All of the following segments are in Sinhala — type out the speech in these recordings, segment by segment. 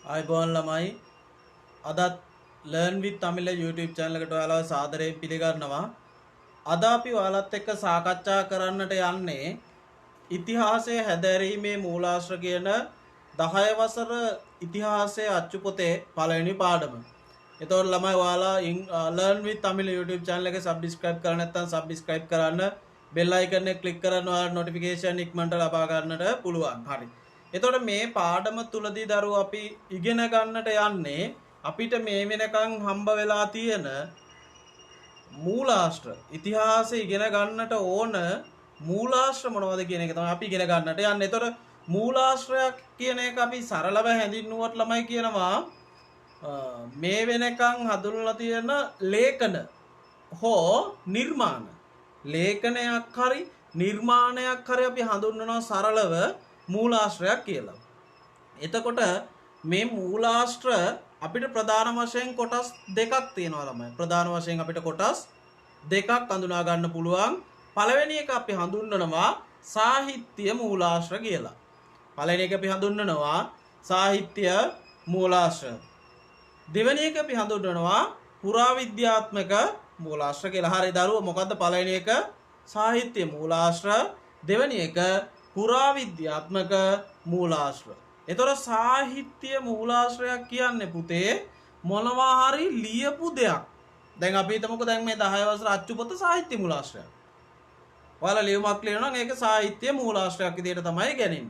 අයිබෝන් ළමයි අදත් Learn with Tamil YouTube channel එකට ඔයාලව සාදරයෙන් පිළිගන්නවා. අද අපි ඔයාලත් එක්ක සාකච්ඡා කරන්නට යන්නේ ඉතිහාසයේ හැදෑරීමේ මූලාශ්‍ර කියන 10 වසර ඉතිහාසයේ අච්චු පොතේ පළවෙනි පාඩම. එතකොට ළමයි ඔයාලා Learn with Tamil YouTube channel එක subscribe කරලා නැත්නම් subscribe කරන්න, bell icon එක click කරන්න ඔයාලා notification ඉක්මනට ලබා ගන්නට පුළුවන්. හරි. එතකොට මේ පාඩම තුලදී දරුවෝ අපි ඉගෙන ගන්නට යන්නේ අපිට මේ වෙනකන් හම්බ වෙලා තියෙන මූලාශ්‍ර ඉතිහාසය ඉගෙන ගන්නට ඕන මූලාශ්‍ර මොනවද කියන එක තමයි අපි ඉගෙන ගන්නට යන්නේ. එතකොට මූලාශ්‍රයක් කියන එක අපි සරලව හැඳින්නුවත් ළමයි කියනවා මේ වෙනකන් හඳුන්වලා තියෙන ලේඛන හෝ නිර්මාණ. ලේඛනයක් හරි නිර්මාණයක් හරි අපි හඳුන්වනවා සරලව මූලාශ්‍රයක් කියලා. එතකොට මේ මූලාශ්‍ර අපිට ප්‍රධාන වශයෙන් කොටස් දෙකක් තියෙනවා ළමයි. ප්‍රධාන වශයෙන් අපිට කොටස් දෙකක් හඳුනා ගන්න පුළුවන්. පළවෙනි එක අපි හඳුන්වනවා සාහිත්‍ය මූලාශ්‍ර කියලා. පළවෙනි එක අපි හඳුන්වනවා සාහිත්‍ය මූලාශ්‍ර. දෙවෙනි එක අපි හඳුන්වනවා පුරාවිද්‍යාත්මක මූලාශ්‍ර කියලා. හරි දරුවෝ මොකද්ද පළවෙනි එක? සාහිත්‍ය මූලාශ්‍ර. දෙවෙනි එක පුරාවිද්‍යාත්මක මූලාශ්‍ර. එතකොට සාහිත්‍ය මූලාශ්‍රයක් කියන්නේ පුතේ මොනවා හරි ලියපු දෙයක්. දැන් අපි හිතමුකෝ දැන් මේ 10 වසර අච්චු පොත සාහිත්‍ය මූලාශ්‍රයක්. ඔයාලා ලියුමක් ලියනවා නම් ඒක සාහිත්‍ය මූලාශ්‍රයක් විදිහට තමයි ගන්නේ.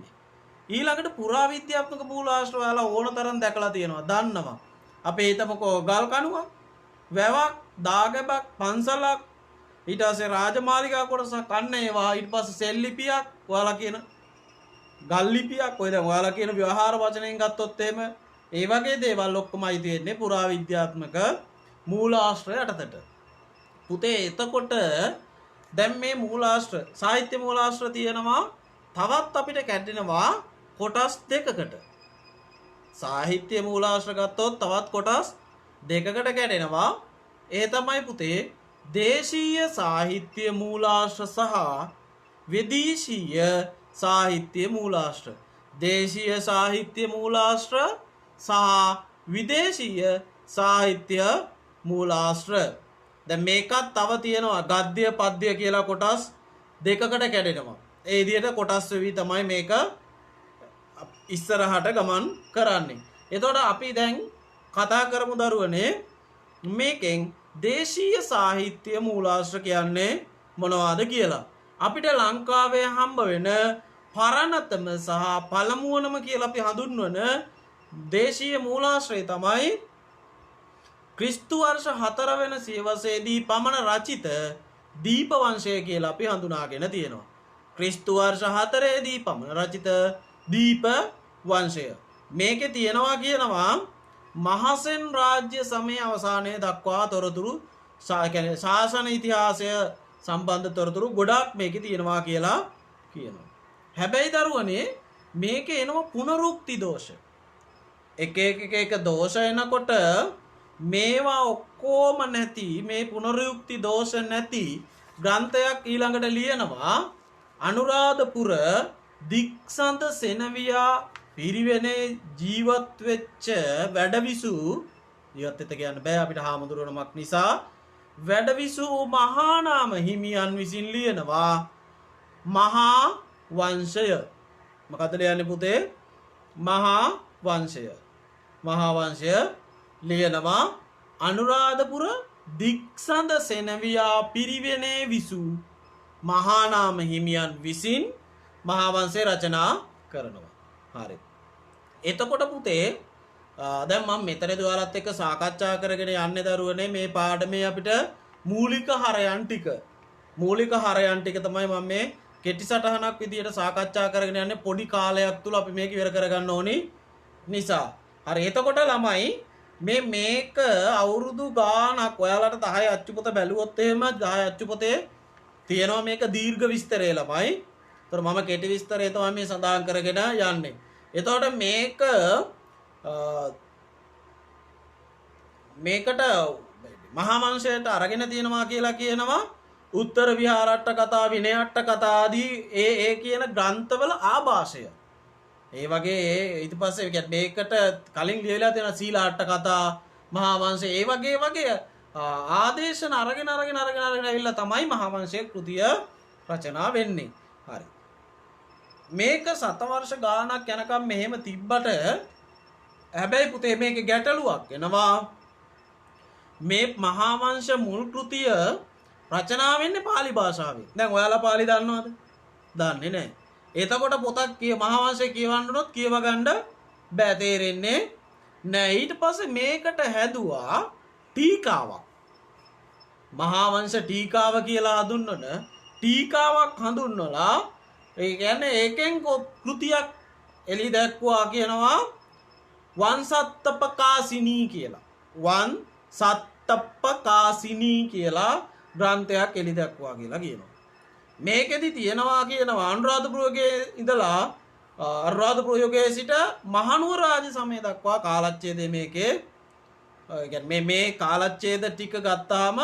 ඊළඟට පුරාවිද්‍යාත්මක මූලාශ්‍ර ඔයාලා ඕන තරම් දැකලා තියෙනවා, දන්නවා. අපි හිතමුකෝ ගල් කණුවක්, වැවක්, දාගැබක්, පන්සලක්, ඊට පස්සේ රාජමාලිගා කොටසක්, අන්න ඒවා. ඊට පස්සේ සෙල්ලිපියක්, ඔයාලා කියන ගල් ලිපියක්, ඔය දැන් ඔයාලා කියන ව්‍යවහාර වචනයෙන් ගත්තොත් එහෙම ඒ වගේ දේවල් ඔක්කොමයි තියෙන්නේ පුරාවිද්‍යාත්මක මූලාශ්‍රය යටතට. පුතේ එතකොට දැන් මේ මූලාශ්‍ර සාහිත්‍ය මූලාශ්‍ර තියෙනවා තවත් අපිට කැඩෙනවා කොටස් දෙකකට. සාහිත්‍ය මූලාශ්‍ර ගත්තොත් තවත් කොටස් දෙකකට කැඩෙනවා. ඒ තමයි පුතේ දේශීය සාහිත්‍ය මූලාශ්‍ර සහ විදේශීය සාහිත්‍ය මූලාශ්‍ර. දේශීය සාහිත්‍ය මූලාශ්‍ර සහ විදේශීය සාහිත්‍ය මූලාශ්‍ර. දැන් මේකත් තව තියෙනවා ගද්‍ය පද්‍ය කියලා කොටස් දෙකකට කැඩෙනවා. ඒ විදිහට කොටස් වෙවි තමයි මේක ඉස්සරහට ගමන් කරන්නේ. එතකොට අපි දැන් කතා කරමු දරුවනේ මේකෙන් දේශීය සාහිත්‍ය මූලාශ්‍ර කියන්නේ මොනවද කියලා. අපිට ලංකාවේ හම්බ වෙන පරණතම සහ පළමුවනම කියලා අපි හඳුන්වන දේශීය මූලාශ්‍රය තමයි ක්‍රිස්තු වර්ෂ 4 වෙනි සියවසේදී පමණ රචිත දීපවංශය කියලා අපි හඳුනාගෙන තියෙනවා. ක්‍රිස්තු වර්ෂ 4 දී පමණ රචිත දීපවංශය. මේකේ තියෙනවා කියනවා මහසෙන් රාජ්‍ය සමය අවසානයේ දක්වා තොරතුරු ශාසන ඉතිහාසය සම්බන්ධ තොරතුරු ගොඩක් මේකේ තියෙනවා කියලා කියනවා. හැබැයි දරුවනේ මේකේ එනවා පුනරුක්ති දෝෂ. එක දෝෂ එනකොට මේවා ඔක්කොම නැති මේ පුනරුක්ති දෝෂ නැති ග්‍රන්ථයක් ඊළඟට ලියනවා අනුරාධපුර දික්සන්ත සෙනවියා පිරිවෙනේ ජීවත් වෙච්ච වැඩවිසු ජීවත් වෙත කියන්න බෑ අපිට හාමුදුරුවනමක් නිසා වැඩවිසු මහානාම හිමියන් විසින් ලියනවා මහා වංශය. මොකද ලියන්නේ පුතේ? මහා වංශය. මහා වංශය ලියනවා අනුරාධපුර දික්සඳ සෙනවියා පිරිවෙනේ විසු මහානාම හිමියන් විසින් මහා වංශය රචනා කරනවා. හරි. එතකොට පුතේ දැන් මම මෙතනදී ඔයාලත් එක්ක සාකච්ඡා කරගෙන යන්නේ දරුවනේ මේ පාඩමේ අපිට මූලික හරයන් ටික තමයි මම මේ කෙටි සටහනක් විදියට සාකච්ඡා කරගෙන යන්නේ පොඩි කාලයක් තුල අපි මේක ඉවර කරගන්න ඕනි නිසා. හරි. එතකොට ළමයි මේක අවුරුදු ගානක් ඔයාලට 10 අච්චු පොත බැලුවොත් එහෙම 10 අච්චු පොතේ තියෙනවා මේක දීර්ඝ විස්තරය ළමයි. ඒතර මම කෙටි විස්තරය තමයි මේ සඳහන් කරගෙන යන්නේ. එතකොට මේකට මහා වංශයට අරගෙන තියෙනවා කියලා කියනවා උත්තර විහාරට්ට කතා විනයට්ට කතා ආදී ඒ කියන ග්‍රන්ථවල ආభాෂය. ඒ වගේ ඊට පස්සේ මේකට කලින් ලියලා තියෙන සීලාට්ට කතා මහා වංශය ඒ වගේ ආදේශන අරගෙන ඇවිල්ලා තමයි මහා වංශයේ කෘතිය රචනා වෙන්නේ. හරි. මේක සතවර්ෂ ගානක් යනකම් මෙහෙම තිබ්බට හැබැයි පුතේ මේකේ ගැටලුවක් එනවා. මේ මහා වංශ මුල් කෘතිය රචනා වෙන්නේ පාලි භාෂාවෙන්. දැන් ඔයාලා පාලි දන්නවද? දන්නේ නැහැ. එතකොට පොතක් මහා වංශය කියවන්න උනොත් කියව ගන්න බෑ, තේරෙන්නේ නැහැ. ඊට පස්සේ මේකට හැදුවා ටීකාවක්. මහා වංශ ටීකාව කියලා හඳුන්වන ටීකාවක් හඳුන්වලා ඒ කියන්නේ ඒකෙන් කෘතියක් එලි දැක්වුවා කියනවා වංසත්තපකාසිනී කියලා. වංසත්තපකාසිනී කියලා ග්‍රන්ථයක් එලි දැක්වුවා කියලා කියනවා. මේකෙදි තියෙනවා කියනවා අනුරාධපුරයේ ඉඳලා අනුරාධපුර යුගයේ සිට මහනුවර රාජ සමය දක්වා කාලච්ඡේදය මේකේ මේ කාලච්ඡේද ටික ගත්තාම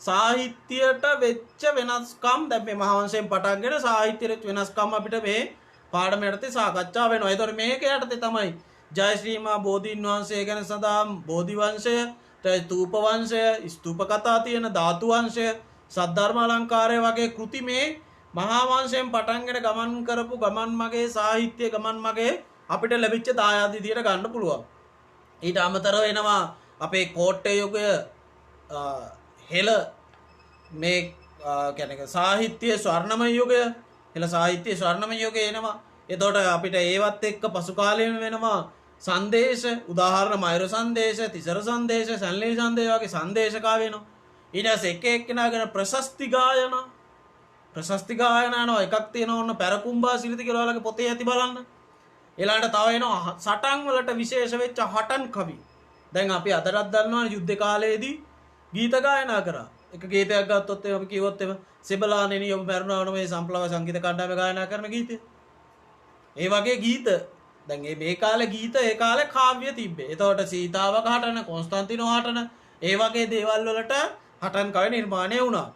සාහිත්‍යයට වෙච්ච වෙනස්කම් දැන් මේ මහා වංශයෙන් පටන්ගෙන සාහිත්‍යයට වෙනස්කම් අපිට මේ පාඩම යටතේ සාකච්ඡා වෙනවා. ඒතකොට මේක යටතේ තමයි ජයශ්‍රීමා බෝධීන් වහන්සේ ගැන සඳහන් බෝධි වංශය, ස්තූප වංශය, ස්තූප කතා තියෙන ධාතු වංශය, සද්ධර්ම අලංකාරය වගේ කෘති මේ මහා වංශයෙන් පටන්ගෙන ගමන් කරපු ගමන් මගේ සාහිත්‍ය ගමන් මගේ අපිට ලැබිච්ච දායාද විදියට ගන්න පුළුවන්. ඊට අමතරව එනවා අපේ කෝට්ටේ යුගය හෙළ මේ කියන්නේ සාහිත්‍ය ස්වර්ණමය යුගය, හෙළ සාහිත්‍ය ස්වර්ණමය යුගය එනවා. එතකොට අපිට ඒවත් එක්ක පසු කාලයෙන් වෙනවා සංදේශ, උදාහරණ මයුර සංදේශ, තිසර සංදේශ, සැන්ලි සංදේශ වගේ සංදේශකා වෙනවා. ඊට පස්සේ එක එක්කෙනාගෙන ප්‍රශස්ති ගායන යනවා. එකක් තියෙනවා ඔන්න පැරකුම්බා සිරිත කියලා ඔයාලගේ පොතේ ඇති බලන්න. ඊළඟට තව එනවා සටන් වලට විශේෂ වෙච්ච හටන් කවි. දැන් අපි අදටත් දන්නවා යුද්ධ කාලයේදී ගීත ගායනා කරා. එක ගීතයක් ගත්තොත් අපි කිව්වොත් එම සෙබලානෙනි ඔබ මරුණාම මේ සම්ප්ලව සංගීත කණ්ඩායම ගායනා කරන ගීතය. ඒ වගේ ගීත දැන් මේ කාලේ ගීත ඒ කාලේ කාව්‍ය තිබ්බේ. එතකොට සීතාවක හටන, කොන්ස්ටන්තිනෝ හටන ඒ වගේ දේවල් වලට හටන් කවි නිර්මාණය වුණා.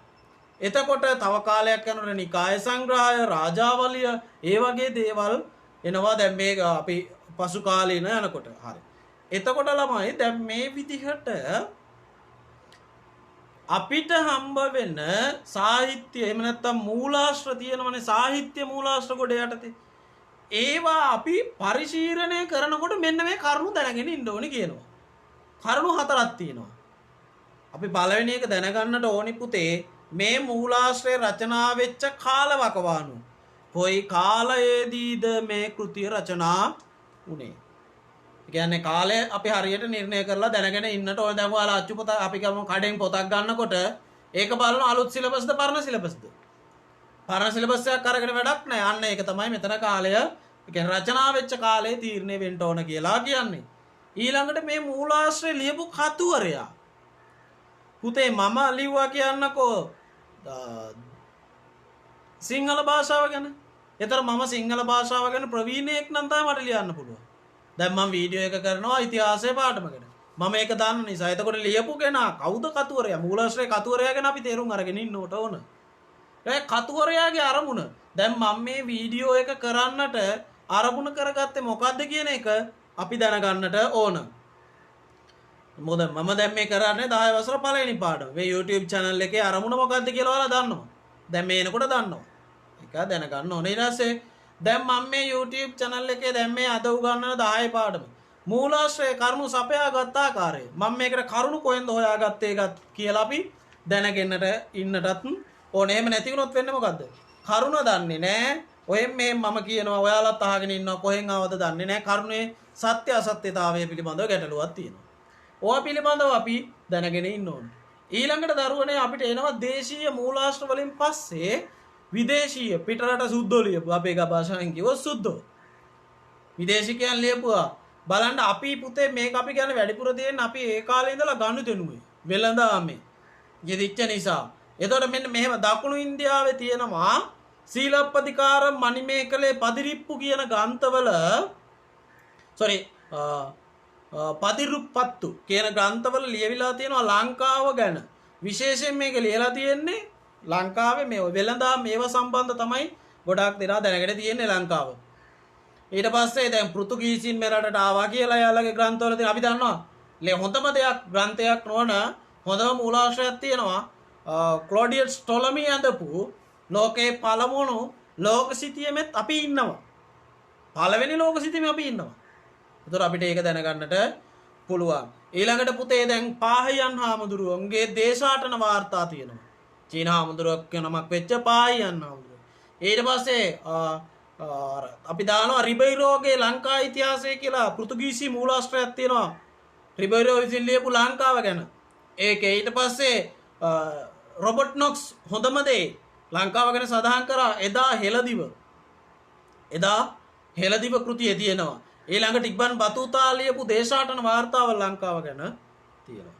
එතකොට තව කාලයක් යනකොට නිකාය සංග්‍රහය, රාජාවලිය ඒ වගේ දේවල් එනවා. දැන් මේ අපි පසු කාලේන යනකොට හරි. එතකොට ළමයි දැන් මේ විදිහට අපිට හම්බ වෙන සාහිත්‍ය එහෙම නැත්නම් මූලාශ්‍ර තියෙනවනේ, සාහිත්‍ය මූලාශ්‍ර කොට යටතේ ඒවා අපි පරිශීලනය කරනකොට මෙන්න මේ කරුණු දැනගෙන ඉන්න ඕනේ කියනවා. කරුණු හතරක් තියෙනවා. අපි පළවෙනි එක දැනගන්නට ඕනි පුතේ මේ මූලාශ්‍රය රචනා වෙච්ච කාලවකවානු. කොයි කාලයේදීද මේ කෘතිය රචනා වුණේ? ඒ කියන්නේ කාලය අපි හරියට නිර්ණය කරලා දැනගෙන ඉන්නට ඕනේ. දැන් ඔයාලා අච්චු පොත අපි ගමු කඩෙන් පොතක් ගන්නකොට ඒක බලන අලුත් සිලබස්ද පරණ සිලබස්ද? පරණ සිලබස් එකක් අරගෙන වැඩක් නැහැ. අන්න ඒක තමයි මෙතන කාලය කියන්නේ රචනා වෙච්ච කාලේ තීරණය වෙන්න ඕන කියලා කියන්නේ. ඊළඟට මේ මූලාශ්‍රය ලියපු කතුවරයා පුතේ මම ලිව්වා කියන්නකෝ සිංහල භාෂාව ගැන. ඒතර මම සිංහල භාෂාව ගැන ප්‍රවීණයෙක් නම් තමයි මට ලියන්න පුළුවන්. දැන් මම වීඩියෝ එක කරනවා ඉතිහාසයේ පාඩම ගැන. මම ඒක දන්න නිසා. එතකොට ලියපු කෙනා කවුද කතුවරයා? මූලාශ්‍රයේ කතුවරයා ගැන අපි තේරුම් අරගෙන ඉන්න ඕන. ඒ කතුවරයාගේ අරමුණ දැන් මම මේ වීඩියෝ එක කරන්නට අරමුණ කරගත්තේ මොකද්ද කියන එක අපි දැනගන්නට ඕන. මොකද මම දැන් මේ කරන්නේ 10 වසර පළවෙනි පාඩම. මේ YouTube channel එකේ අරමුණ මොකද්ද කියලා ඔයාලා දන්නවා. දැන් මේ එනකොට දන්නවා. ඒක දැනගන්න ඕනේ. ඊට පස්සේ දැන් මම මේ YouTube channel එකේ දැන් මේ අද උගන්වන 10 පාඩම මූලාශ්‍රයේ කරුණු සපයාගත් ආකාරය මම මේකට කරුණු කොහෙන්ද හොයාගත්තේ එකත් කියලා අපි දැනගෙන්නට ඉන්නටත් ඕනේ. එහෙම නැති වුණොත් වෙන්නේ මොකද්ද? කරුණ දන්නේ නැහැ. ඔයෙන් මේ මම කියනවා ඔයාලත් අහගෙන ඉන්නවා කොහෙන් ආවද දන්නේ නැහැ. කරුණේ සත්‍ය අසත්‍යතාවය පිළිබඳව ගැටලුවක් තියෙනවා. ඕවා පිළිබඳව අපි දැනගෙන ඉන්න ඕනේ. ඊළඟට දරුවනේ අපිට එනවා දේශීය මූලාශ්‍ර වලින් පස්සේ විදේශීය පිටරට සුද්ධෝ ලියපු අපේ භාෂාවෙන් කිව්වොත් සුද්ධෝ. විදේශිකයන් ලියපුවා. බලන්න අපි පුතේ මේක අපි කියන්නේ වැඩිපුර දෙන්නේ අපි ඒ කාලේ ඉඳලා ගනුදෙනුවේ වෙළඳාමේ යෙදිච්ච නිසා. එතකොට මෙන්න මෙහෙම දකුණු ඉන්දියාවේ තියෙනවා සීලප්පදිකාර මණිමේකලේ පදිරිප්පු කියන ග්‍රන්ථවල පදිරුප්පත්තු කියන ග්‍රන්ථවල ලියවිලා තියෙනවා ලංකාව ගැන. විශේෂයෙන් මේක ලියලා තියෙන්නේ ලංකාවේ මේ වෙළඳාම මේව සම්බන්ධ තමයි ගොඩාක් දෙනා දැනගෙන තියෙන්නේ ලංකාව. ඊට පස්සේ දැන් පෘතුගීසින් මෙරටට ආවා කියලා එයාලගේ ග්‍රන්ථවල තියෙන අපි දන්නවා. හොඳම දෙයක් ග්‍රන්ථයක් නොවන හොඳම මූලාශ්‍රයක් තියෙනවා. ක්ලොඩියස් ටොලමි ඇඳපු ලෝකේ පළමුණු ලෝකසිතියෙමෙත් අපි ඉන්නවා. පළවෙනි ලෝකසිතියෙම අපි ඉන්නවා. ඒතර අපිට ඒක දැනගන්නට පුළුවන්. ඊළඟට පුතේ දැන් පාහියන් හාමුදුරුවන්ගේ දේශාටන වාර්තා තියෙනවා. චීන හාමුදුරුවක් නමක් වෙච්ච පාහියන් හාමුදුරුවෝ. ඊට පස්සේ අපි දානවා රිබෙයිරෝගේ ලංකා ඉතිහාසය කියලා පෘතුගීසි මූලාශ්‍රයක් තියෙනවා. රිබෙයිරෝ විසින් ලියපු ලංකාව ගැන. ඒකේ ඊට පස්සේ රොබර්ට් නොක්ස් හොඳම දේ ලංකාව ගැන සඳහන් කරා එදා හෙළදිව කෘතියේ තියෙනවා. ඊළඟට ඉබ්බන් බතුතා ලියපු දේශාටන වාර්තාව ලංකාව ගැන තියෙනවා.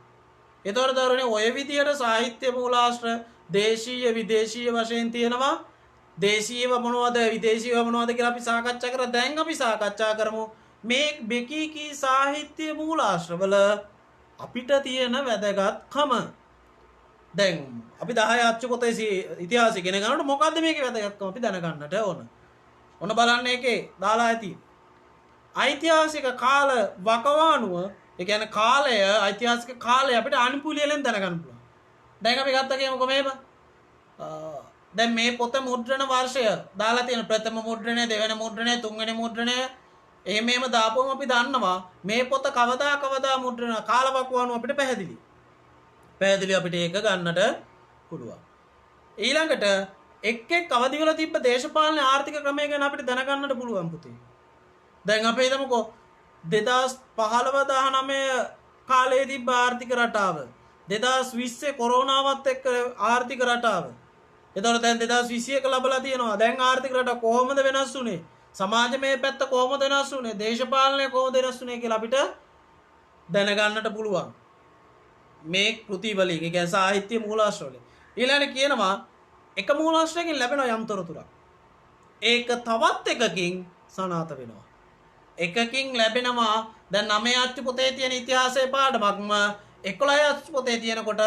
ඒතකොට දරුවනේ ඔය විදියට සාහිත්‍ය මූලාශ්‍ර දේශීය විදේශීය වශයෙන් තියෙනවා. දේශීයව මොනවද විදේශීයව මොනවද කියලා අපි සාකච්ඡා කරා. දැන් අපි සාකච්ඡා කරමු මේ බෙකීකී සාහිත්‍ය මූලාශ්‍රවල අපිට තියෙන වැදගත්කම. දැන් අපි 10 අච්චුපොතේ ඉතිහාසය ඉගෙන ගන්නකොට මොකද්ද මේකේ වැදගත්කම අපි දැනගන්නට ඕන. ඔන්න බලන්න ඒකේ දාලා ඇති. ඓතිහාසික කාල වකවානුව ඒ කියන්නේ කාලය ඓතිහාසික කාලය අපිට අනුපුලියෙන් දැනගන්න පුළුවන්. දැන් අපි ගත්ත කියමුකෝ මේක. දැන් මේ පොත මුද්‍රණ වර්ෂය දාලා තියෙන ප්‍රථම මුද්‍රණය, දෙවෙනි මුද්‍රණය, තුන්වෙනි මුද්‍රණය එහෙම දාපුවම අපි දන්නවා මේ පොත කවදා මුද්‍රණ කාලවකවානුව අපිට පැහැදිලි අපිට ඒක ගන්නට පුළුවන්. ඊළඟට එක් අවදිවල තිබ්බ දේශපාලන ආර්ථික ක්‍රමය ගැන අපිට දැනගන්නට පුළුවන් පුතේ. දැන් අපි හිතමුකෝ 2015-19 කාලේ තිබ්බ ආර්ථික රටාව 2020 කොරෝනාවත් එක්ක ආර්ථික රටාව. එතකොට දැන් 2021 ලැබලා තියෙනවා. දැන් ආර්ථික රටාව කොහොමද වෙනස් වුනේ? සමාජමය පැත්ත කොහොමද වෙනස් වුනේ? දේශපාලනය කොහොමද වෙනස් වුනේ කියලා අපිට දැනගන්නට පුළුවන්. මේ කෘතිවලින් ඒ කියන්නේ සාහිත්‍ය මූලාශ්‍රවලින්. ඊළඟට කියනවා එක මූලාශ්‍රයකින් ලැබෙන යම් තොරතුරක්. ඒක තවත් එකකින් සනාථ වෙනවා. එකකින් ලැබෙනවා දැන් 9 අච්චු පොතේ තියෙන ඉතිහාසයේ පාඩමක්ම 11 අච්චු පොතේ තියෙනකොට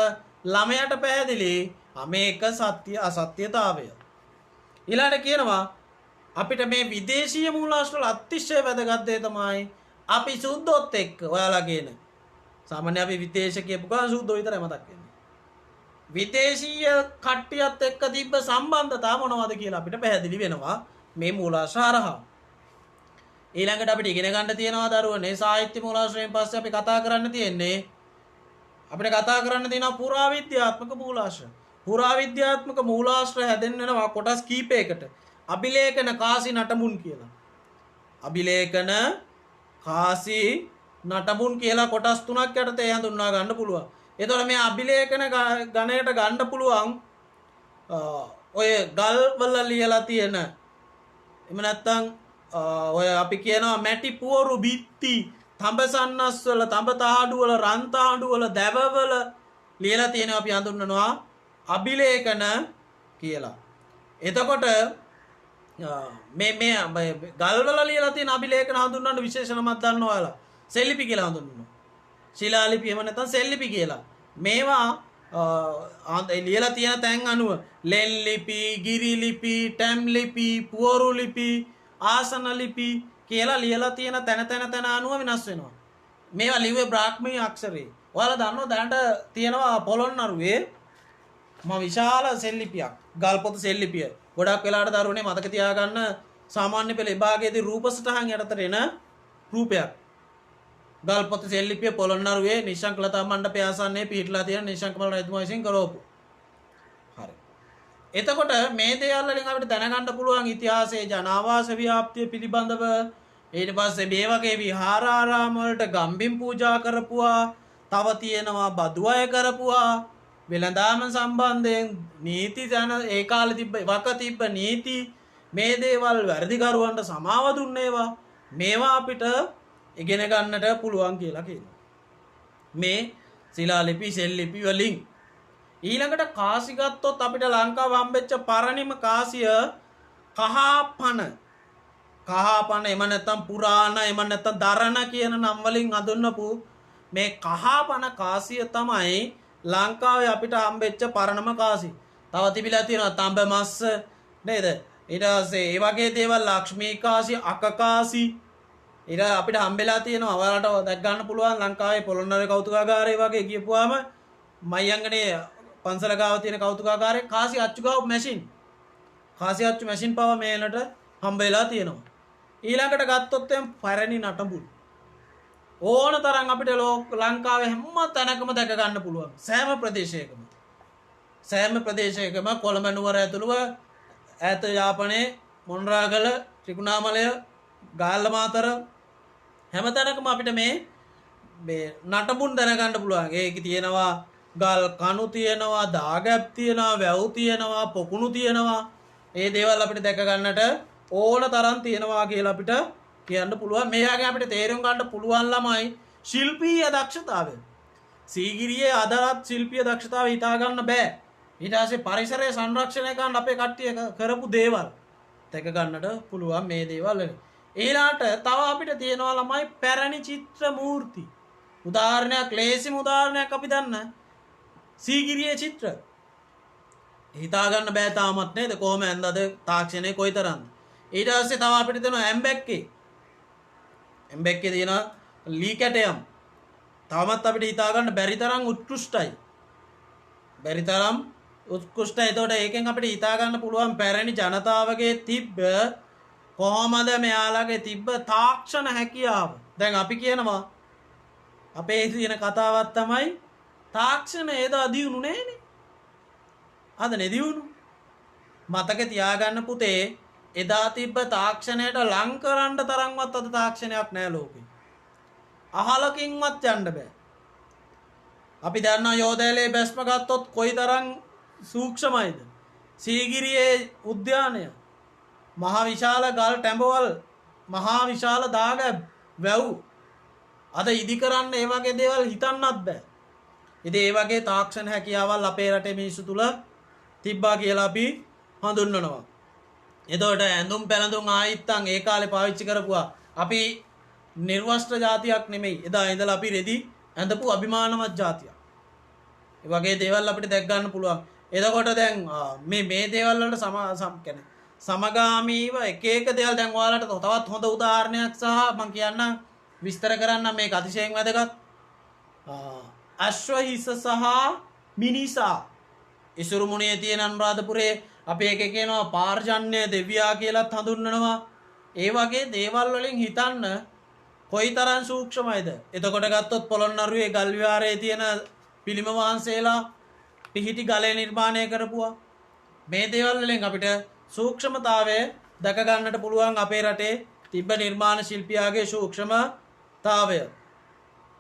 ළමයට පැහැදිලි මේක සත්‍ය අසත්‍යතාවය. ඊළඟට කියනවා අපිට මේ විදේශීය මූලාශ්‍රවල අතිශය වැදගත් දේ තමයි අපි සුද්ධොත් එක්ක ඔයාලා කියන සාමාන්‍ය අපි විදේශ කියපු ගමන් සුද්ධෝ විතරයි මතක් වෙන්නේ. විදේශීය කට්ටියත් එක්ක තිබ්බ සම්බන්ධතාව මොනවද කියලා අපිට පැහැදිලි වෙනවා මේ මූලාශ්‍ර හරහා. ඊළඟට අපිට ඉගෙන ගන්න තියෙනවා දරුවනේ සාහිත්‍ය මූලාශ්‍රයෙන් පස්සේ අපි කතා කරන්න තියෙන්නේ අපිට කතා කරන්න තියෙනවා පුරාවිද්‍යාත්මක මූලාශ්‍ර. පුරාවිද්‍යාත්මක මූලාශ්‍ර හැදෙන්නවා කොටස් කීපයකට. අභිලේඛන කාසි නටමුන් කියලා. අභිලේඛන කාසි නටමුන් කියලා කොටස් තුනක් යටතේ හඳුන්වා ගන්න පුළුවන්. එතකොට මේ අභිලේඛන ගණයට ගන්න පුළුවන් ඔය ගල් වල ලියලා තියෙන එහෙම නැත්නම් ඔය අපි කියනවා මැටි පුවරු බිත්ති තඹසන්නස් වල තඹ තහඩු වල රන් තහඩු වල දැවවල ලියලා තියෙනවා අපි හඳුන්වනවා අභිලේඛන කියලා. එතකොට මේ ගල් වල ලියලා තියෙන අභිලේඛන හඳුන්වන්න විශේෂ නමක් දන්නවා ඔයාලා. සෙල්ලිපි කියලා හඳුන්වනවා. ශිලාලිපි එහෙම නැත්නම් සෙල්ලිපි කියලා. මේවා ලියලා තියෙන තැන් අනුව ලෙන් ලිපි, ගිරි ලිපි, ටැම් ලිපි, පුවරු ලිපි, ආසන ලිපි කියලා ලියලා තියෙන තැන අනුව වෙනස් වෙනවා. මේවා ලිව්වේ බ්‍රාහ්මී අක්ෂරේ. ඔයාලා දන්නවා දැනට තියෙනවා පොළොන්නරුවේ විශාල සෙල්ලිපියක්. ගල්පොත සෙල්ලිපිය. ගොඩක් වෙලාවට දරුවනේ මතක තියාගන්න සාමාන්‍ය පෙළ විභාගයේදී රූප සටහන් යටතට එන රූපයක්. ගල්පොත සෙල්ලිපිය පොළොන්නරුවේ නිශ්ශංකලතා මණ්ඩපය ආසන්නයේ පිහිටලා තියෙන නිශ්ශංකමල් රජතුමා විසින් කරවපු. හරි. එතකොට මේ දේවල් වලින් අපිට දැනගන්න පුළුවන් ඉතිහාසයේ ජනාවාස ව්‍යාප්තිය පිළිබඳව ඊට පස්සේ මේ වගේ විහාරාරාම වලට ගම්බිම් පූජා කරපුවා, තව තියෙනවා බදු අය කරපුවා, වෙළඳාම සම්බන්ධයෙන් නීති යන ඒ කාලේ තිබ්බ නීති මේ දේවල් වැඩිකරුවන්ට සමාව දුන්නේවා මේවා අපිට ඉගෙන ගන්නට පුළුවන් කියලා කියනවා. මේ ශිලාලිපි සෙල්ලිපි වලින් ඊළඟට කාසි ගත්තොත් අපිට ලංකාව හම්බෙච්ච පරණිම කාසිය කහපන එහෙම නැත්නම් පුරාණ එහෙම නැත්නම් දරණ කියන නම් වලින් හඳුන්වපු මේ කහපන කාසිය තමයි ලංකාවේ අපිට හම්බෙච්ච පරණම කාසි. තව තිබිලා තියෙනවා තඹ මස්ස නේද? ඊට පස්සේ ඒ වගේ දේවල් ලක්ෂ්මී කාසි අකකාසි ඊට අපිට හම්බෙලා තියෙනවා ඔයාලට දැක් ගන්න පුළුවන් ලංකාවේ පොළොන්නරුවේ කෞතුකාගාරය වගේ ගියපුවාම මයංගනේ පන්සල ගාව තියෙන කෞතුකාගාරයේ කාසි අච්චු ගාව මැෂින් කාසි අච්චු මැෂින් පව මේලට හම්බෙලා තියෙනවා. ඊළඟට ගත්තොත් එම් පැරණි නටඹුල් ඕන තරම් අපිට ලංකාවේ හැම තැනකම දැක ගන්න පුළුවන්. සෑම ප්‍රදේශයකම කොළඹ නුවර ඇතුළුව ඈත යාපනයේ මොණරාගල ත්‍රිකුණාමලය ගාල්ල මාතර හැම තැනකම අපිට මේ නටඹුන් දැනගන්න පුළුවන්. ඒක තියෙනවා ගල් කණු තියෙනවා දාගැබ් තියෙනවා වැව් තියෙනවා පොකුණු තියෙනවා. ඒ දේවල් අපිට දැක ගන්නට ඕන තරම් තියෙනවා කියලා අපිට කියන්න පුළුවන්. මේවාගේ අපිට තේරුම් ගන්න පුළුවන් ළමයි ශිල්පීය දක්ෂතාවය. සීගිරියේ අදරත් ශිල්පීය දක්ෂතාවය හිතා ගන්න බෑ. ඊට පස්සේ පරිසරය සංරක්ෂණය කරන්න අපේ කට්ටිය කරපු දේවල් දැක ගන්නට පුළුවන් මේ දේවල් වලින්. ඊළාට තව අපිට තියෙනවා ළමයි පැරණි චිත්‍ර මූර්ති. උදාහරණයක් ලේසිම උදාහරණයක් අපි දන්න සීගිරියේ චිත්‍ර. හිතා ගන්න බෑ තාමත් නේද කොහොම ඇන්දද තාක්ෂණය කොයිතරම්ද. ඊට පස්සේ තව අපිට තියෙනවා ඇම්බැක්කේ තියෙන ලී කැටයම්. තවමත් අපිට හිතා ගන්න බැරි තරම් උත්කෘෂ්ටයි. බැරි තරම් උත්කෘෂ්ටයි. එතකොට ඒකෙන් අපිට හිතා ගන්න පුළුවන් පැරණි ජනතාවගේ තිබ්බ කොහොමද මෙයාලගේ තිබ්බ තාක්ෂණ හැකියාව. දැන් අපි කියනවා අපේ තියෙන කතාවක් තමයි තාක්ෂණ එදා දියුණු නෑනේ. අද නෙදියුණු. මතක තියාගන්න පුතේ එදා තිබ්බ තාක්ෂණයට ලං කරන්න තරම්වත් අද තාක්ෂණයක් නෑ ලෝකේ. අහලකින්වත් යන්න බෑ. අපි දන්නා යෝධයලේ බැස්ම ගත්තොත් කොයිතරම් සූක්ෂමයිද. සීගිරියේ උද්‍යානය මහා විශාල ගල් ටැඹවල් මහා විශාල දාගැබ් වැව් අද ඉදි කරන්න ඒ වගේ දේවල් හිතන්නත් බෑ. ඉතින් ඒ වගේ තාක්ෂණ හැකියාවල් අපේ රටේ මිනිස්සු තුල තිබ්බා කියලා අපි හඳුන්වනවා. එතකොට ඇඳුම් පැළඳුම් ආයිත්තන් ඒ කාලේ පාවිච්චි කරපුවා අපි නිර්වස්ත්‍ර ජාතියක් නෙමෙයි. එදා ඉඳලා අපි රෙදි ඇඳපු අභිමානවත් ජාතියක්. ඒ වගේ දේවල් අපිට දැක් ගන්න පුළුවන්. එතකොට දැන් මේ දේවල් වලට සමගාමීව එක එක දේවල් දැන් ඔයාලට තවත් හොඳ උදාහරණයක් සහ මම කියන්නම් විස්තර කරන්න මේක අතිශයින් වැදගත්. අශ්ව හිස සහ මිනිසා ඉසුරු මුණියේ තියෙන අනුරාධපුරේ අපි එක කියනවා පාර්ජන්‍ය දෙවියා කියලාත් හඳුන්වනවා. ඒ වගේ දේවල් වලින් හිතන්න කොයිතරම් සූක්ෂමයිද. එතකොට ගත්තොත් පොළොන්නරුවේ ගල් විහාරයේ තියෙන පිළිම වහන්සේලා පිහිටි ගලේ නිර්මාණය කරපුවා. මේ දේවල් වලින් අපිට සූක්ෂමතාවය දැක ගන්නට පුළුවන් අපේ රටේ තිබ්බ නිර්මාණ ශිල්පියාගේ සූක්ෂමතාවය.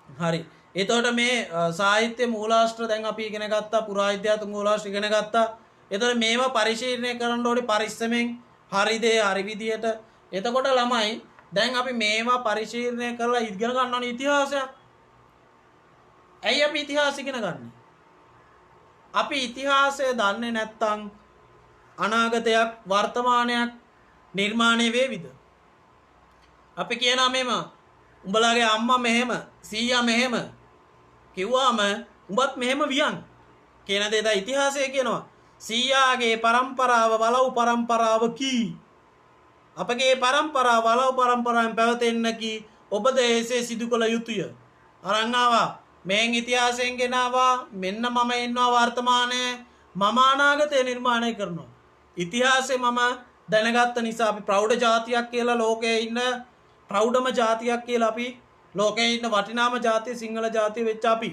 හරි. එතකොට මේ සාහිත්‍ය මූලාශ්‍ර දැන් අපි ඉගෙන ගත්තා. පුරාවිද්‍යාත්මක මූලාශ්‍ර ඉගෙන ගත්තා. එතකොට මේවා පරිශීලනය කරන්න ඕනේ පරිස්සමෙන් හරි දේ හරි විදියට. එතකොට ළමයි දැන් අපි මේවා පරිශීලනය කරලා ඉගෙන ගන්න ඕනේ ඉතිහාසයක්. ඇයි අපි ඉතිහාස ඉගෙන ගන්නේ? අපි ඉතිහාසය දන්නේ නැත්නම් අනාගතයක් වර්තමානයක් නිර්මාණය වේවිද? අපි කියනවා මෙහෙම උඹලාගේ අම්මා මෙහෙම සීයා මෙහෙම කිව්වාම උඹත් මෙහෙම වියන් කියන දේ දා ඉතිහාසය කියනවා. සීයාගේ પરම්පරාව වලව් પરම්පරාව කී අපගේ પરම්පරාව වලව් પરම්පරාවෙන් පැවතෙන්න කී ඔබද එසේ සිදු කළ යුතුය. අරන් ආවා මෙන් ඉතිහාසයෙන් ගෙනාවා මෙන්න මම ඉන්නවා වර්තමානයේ මම අනාගතය නිර්මාණය කරනවා. ඉතිහාසය මම දැනගත්ත නිසා අපි ප්‍රෞಢ ජාතියක් කියලා ලෝකයේ ඉන්න ප්‍රෞಢම ජාතියක් කියලා අපි ලෝකයේ ඉන්න වටිනාම ජාතිය සිංහල ජාතිය වෙච්ච අපි.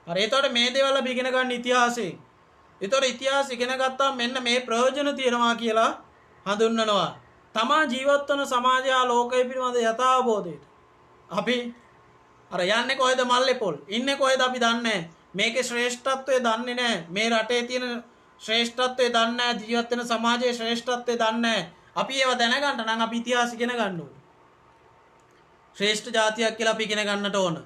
හරි. එතකොට මේ දේවල් අපි ඉගෙන ගන්න ඉතිහාසයෙන්. එතකොට ඉතිහාස ඉගෙන ගත්තාම මෙන්න මේ ප්‍රයෝජන තියෙනවා කියලා හඳුන්වනවා. තමා ජීවත් වන සමාජය ලෝකය පිළිබඳ යථාබෝධයට. අපි අර යන්නේ කොහෙද මල්ලේ පොල් ඉන්නේ කොහෙද අපි දන්නේ මේකේ ශ්‍රේෂ්ඨත්වය දන්නේ නැහැ. මේ රටේ තියෙන ශ්‍රේෂ්ඨත්වය දන්නේ නැහැ. ජීවත් වෙන සමාජයේ ශ්‍රේෂ්ඨත්වය දන්නේ නැහැ. අපි ඒව දැනගන්න නම් අපි ඉතිහාස ඉගෙන ගන්න ඕනේ. ශ්‍රේෂ්ඨ ජාතියක් කියලා අපි ඉගෙන ගන්නට ඕන.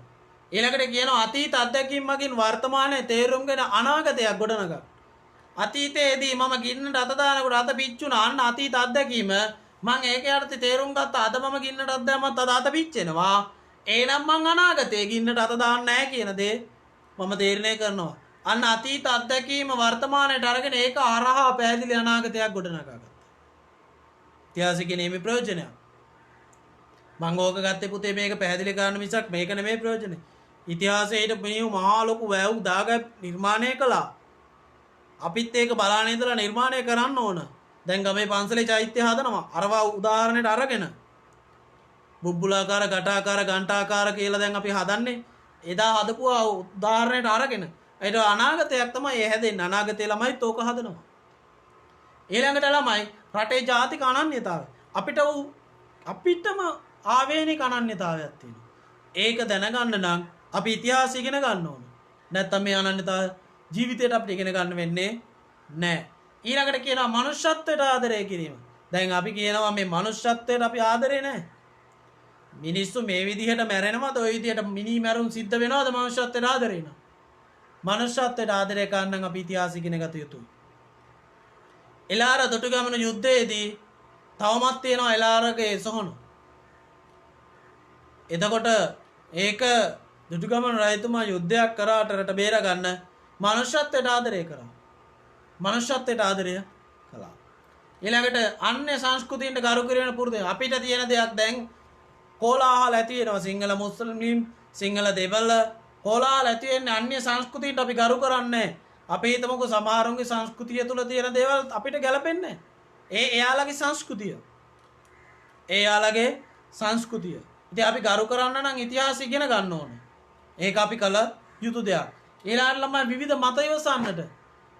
ඊළඟට කියනවා අතීත අත්දැකීම් මගින් වර්තමානයේ තේරුම්ගෙන අනාගතයක් ගොඩනගා. අතීතයේදී මම ගින්නට අත දානකොට අත පිච්චුණා. අන්න අතීත අත්දැකීම මම ඒකේ අර්ථය තේරුම් ගත්තා. අද මම ගින්නට අත දැම්මත් අද අත පිච්චෙනවා. එහෙනම් මං අනාගතයේ ගින්නට අත දාන්නේ නැහැ කියන දේ මම තීරණය කරනවා. අන්න අතීත අත්දැකීම වර්තමානයට අරගෙන ඒක හරහා පැහැදිලි අනාගතයක් ගොඩනගා ගත්තා. ඉතිහාසය ඉගෙනීමේ ප්‍රයෝජනය. මම ඕක ගත්තේ පුතේ මේක පැහැදිලි කරන්න මිසක් මේක නෙමෙයි ප්‍රයෝජනේ. ඉතිහාසයේ මිනිහු මහා ලොකු වැව් දාගත් නිර්මාණය කළා. අපිත් ඒක බලාගෙන ඉඳලා නිර්මාණය කරන්න ඕන. දැන් ගමේ පන්සලේ චෛත්‍ය හදනවා. අරවා උදාහරණයට අරගෙන. බුබ්බුලාකාර, ගටාකාර, ගන්ටාකාර කියලා දැන් අපි හදන්නේ. එදා හදපු උදාහරණයට අරගෙන. ඒක අනාගතයක් තමයි ඒ හැදෙන්නේ. අනාගතේ ළමයිත් ඕක හදනවා. ඊළඟට ළමයි රටේ ජාතික අනන්‍යතාවය. අපිටම ආවේනික අනන්‍යතාවයක් තියෙනවා. ඒක දැනගන්න නම් අපි ඉතිහාසය ඉගෙන ගන්න ඕන. නැත්නම් මේ අනන්‍යතාවය ජීවිතේට අපිට ඉගෙන ගන්න වෙන්නේ නැහැ. ඊළඟට කියනවා මනුෂ්‍යත්වයට ආදරය කිරීම. දැන් අපි කියනවා මේ මනුෂ්‍යත්වයට අපි ආදරේ නැහැ. මිනිස්සු මේ විදිහට මැරෙනවද? ওই විදිහට මිනි මැරුම් සිද්ධ වෙනවද මනුෂ්‍යත්වයට ආදරේ නම්? මනුෂ්‍යත්වයට ආදරය කරන්න අපි ඉතිහාසය ඉගෙන ගත යුතුයි. එලාර දොටුගැමුණු යුද්ධයේදී තවමත් තියෙනවා එලාරගේ සොහන. එතකොට ඒක දුටුගැමුණු රජතුමා යුද්ධයක් කරාට රට බේරගන්න මනුෂ්‍යත්වයට ආදරය කරා. මනුෂ්‍යත්වයට ආදරය කළා. ඊළඟට අන්‍ය සංස්කෘතියින්ට ගරු කිරීම පුරුදු. අපිට තියෙන දෙයක් දැන් කෝලාහල ඇති වෙනවා. සිංහල මුස්ලිම්, සිංහල දෙමළ කෝලාහල ඇති වෙන්නේ අන්‍ය සංස්කෘතියින්ට අපි ගරු කරන්නේ. අපි හිතමුකෝ සමහරුන්ගේ සංස්කෘතිය තුල තියෙන දේවල් අපිට ගැලපෙන්නේ නැහැ. එයාලගේ සංස්කෘතිය. එයාලගේ සංස්කෘතිය. ඉතින් අපි ගරු කරන්න නම් ඉතිහාසය ඉගෙන ගන්න ඕනේ. ඒක අපි කළ යුතු දෙයක්. ඊළඟට ළමයි විවිධ මත ඉවසන්නට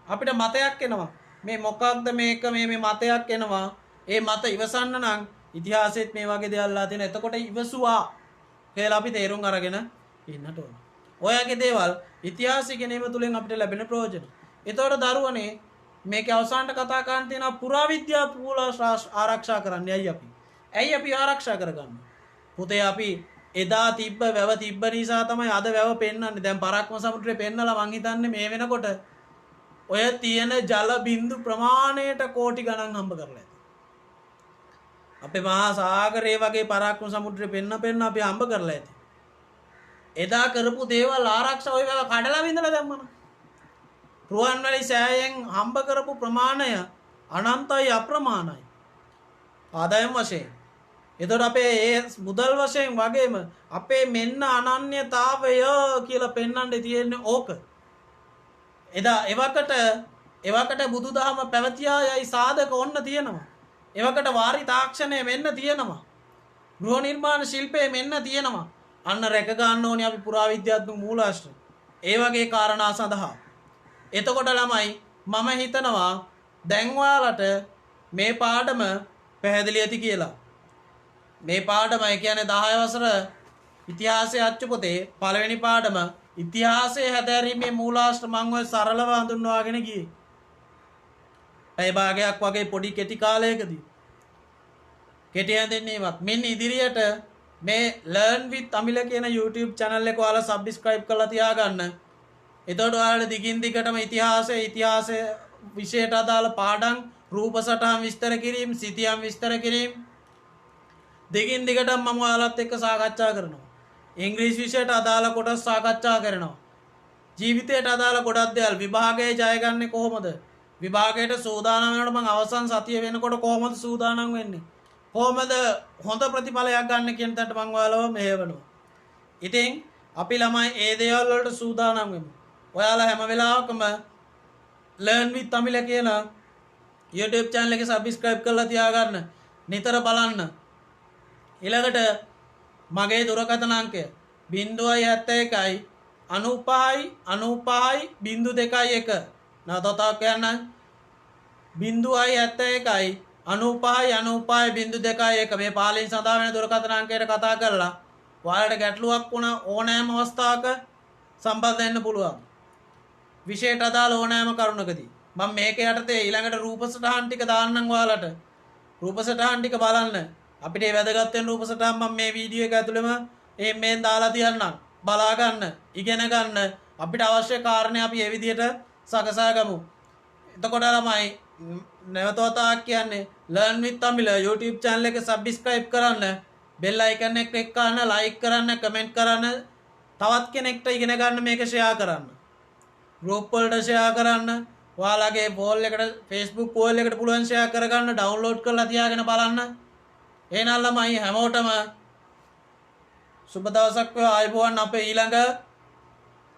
අපිට මතයක් එනවා. මේ මොකක්ද මේක මේ මතයක් එනවා. ඒ මත ඉවසන්න නම් ඉතිහාසෙත් මේ වගේ දේවල්ලා තියෙන. එතකොට ඉවසුවා කියලා අපි තේරුම් අරගෙන ඉන්නට ඕන. ඔයගේ දේවල් ඉතිහාසය ඉගෙනීම තුළින් අපිට ලැබෙන ප්‍රයෝජන. එතකොට දරුවනේ මේක අවසානට කතා කරන්න තියෙන පුරාවිද්‍යා මූලාශ්‍ර ආරක්ෂා කරන්න. ඇයි අපි ආරක්ෂා කරගන්නේ? පුතේ අපි එදා තිබ්බ වැව තිබ්බ නිසා තමයි අද වැව පෙන්වන්නේ. දැන් පරාක්‍රම සමුද්‍රේ පෙන්නලා මං හිතන්නේ මේ වෙනකොට ඔය තියෙන ජල බිඳු ප්‍රමාණයට කෝටි ගණන් හම්බ කරලා ඇති. අපේ මහා සාගරේ වගේ පරාක්‍රම සමුද්‍රේ පෙන්න අපි හම්බ කරලා ඇති. එදා කරපු දේවල් ආරක්ෂා ඔය වැව කඩලා විඳලා දැම්මන. රුවන්වැලි සෑයෙන් හම්බ කරපු ප්‍රමාණය අනන්තයි අප්‍රමාණයි. ආදායම් වශයෙන්. එතකොට අපේ ඒ මුදල් වශයෙන් වගේම අපේ මෙන්න අනන්‍යතාවය කියලා පෙන්වන්න තියෙන්නේ ඕක. එදා එවකට බුදුදහම පැවතියා යයි සාධක ඔන්න තියෙනවා. එවකට වාරි තාක්ෂණය මෙන්න තියෙනවා. ගෘහ නිර්මාණ ශිල්පය මෙන්න තියෙනවා. අන්න රැක ගන්න ඕනේ අපි පුරාවිද්‍යාත්මක මූලාශ්‍ර. ඒ වගේ කාරණා සඳහා. එතකොට ළමයි මම හිතනවා දැන් ඔයාලට මේ පාඩම පැහැදිලි ඇති කියලා. මේ පාඩමයි කියන්නේ 10 වසර ඉතිහාසයේ අච්චු පොතේ පළවෙනි පාඩම ඉතිහාසයේ හැදෑරීමේ මූලාශ්‍ර මම ඔය සරලව හඳුන්වාගෙන ගියේ. පැය භාගයක් වගේ පොඩි කෙටි කාලයකදී. කෙටි හැඳින්වීමක්. මින් ඉදිරියට මේ Learn with Tamil කියන YouTube channel එක ඔයාලා subscribe කරලා තියාගන්න. එතකොට ඔයාලා දිගින් දිගටම ඉතිහාසය විෂයට අදාළ පාඩම් රූප සටහන් විස්තර කිරීම, සිතියම් විස්තර කිරීම දිගින් දිගටම මම ඔයාලත් එක්ක සාකච්ඡා කරනවා. ඉංග්‍රීසි විෂයට අදාළ කොටස් සාකච්ඡා කරනවා. ජීවිතයට අදාළ ගොඩක් දේවල් විභාගයේ ජය ගන්නේ කොහොමද? විභාගයට සූදානම් වෙනකොට මම අවසන් සතිය වෙනකොට කොහොමද සූදානම් වෙන්නේ? කොහොමද හොඳ ප්‍රතිඵලයක් ගන්න කියන තැනට මම ඔයාලව මෙහෙවනවා. ඉතින් අපි ළමයි ඒ දේවල් වලට සූදානම් වෙමු. ඔයාලා හැම වෙලාවකම Learn with Tamil කියන YouTube channel එක subscribe කරලා තියාගන්න. නිතර බලන්න. ඊළඟට මගේ දුරකථන අංකය 071 95 95 02 නැවතත් කියන්නම් 071 95 95 02 මේ පාලින් සඳහා වෙන දුරකථන අංකයට කතා කරලා ඔයාලට ගැටලුවක් වුණා ඕනෑම අවස්ථාවක සම්බන්ධ වෙන්න පුළුවන්. විශේෂයට අදාළ ඕනෑම කරුණකදී මම මේක යටතේ ඊළඟට රූප සටහන් ටික දාන්නම් ඔයාලට. රූප සටහන් ටික බලන්න. අපිට මේ වැදගත් වෙන රූප සටහන් මම මේ වීඩියෝ එක ඇතුළෙම මේෙන් දාලා තියන්නම්. බලා ගන්න, ඉගෙන ගන්න. අපිට අවශ්‍ය කාරණේ අපි මේ විදිහට සකසා ගමු. එතකොට ළමයි නැවතවතාවක් කියන්නේ Learn with Tamil YouTube channel එක subscribe කරන්න, bell icon එක click කරන්න, like කරන්න, comment කරන්න, තවත් කෙනෙක්ට ඉගෙන ගන්න මේක share කරන්න. group වලට share කරන්න, ඔයාලගේ පෝල් එකට Facebook පෝල් එකට පුළුවන් ෂෙයා කරගන්න ඩවුන්ලෝඩ් කරලා තියාගෙන බලන්න. එහෙනම් ළමයි හැමෝටම සුබ දවසක් වේවා. ආයුබෝවන්. අපේ ඊළඟ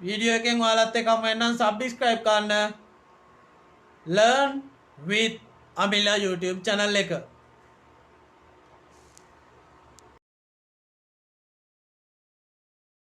වීඩියෝ එකෙන් ඔයාලත් එක්කම එන්නම්. සබ්ස්ක්‍රයිබ් කරන්න Learn with Amila YouTube channel එක.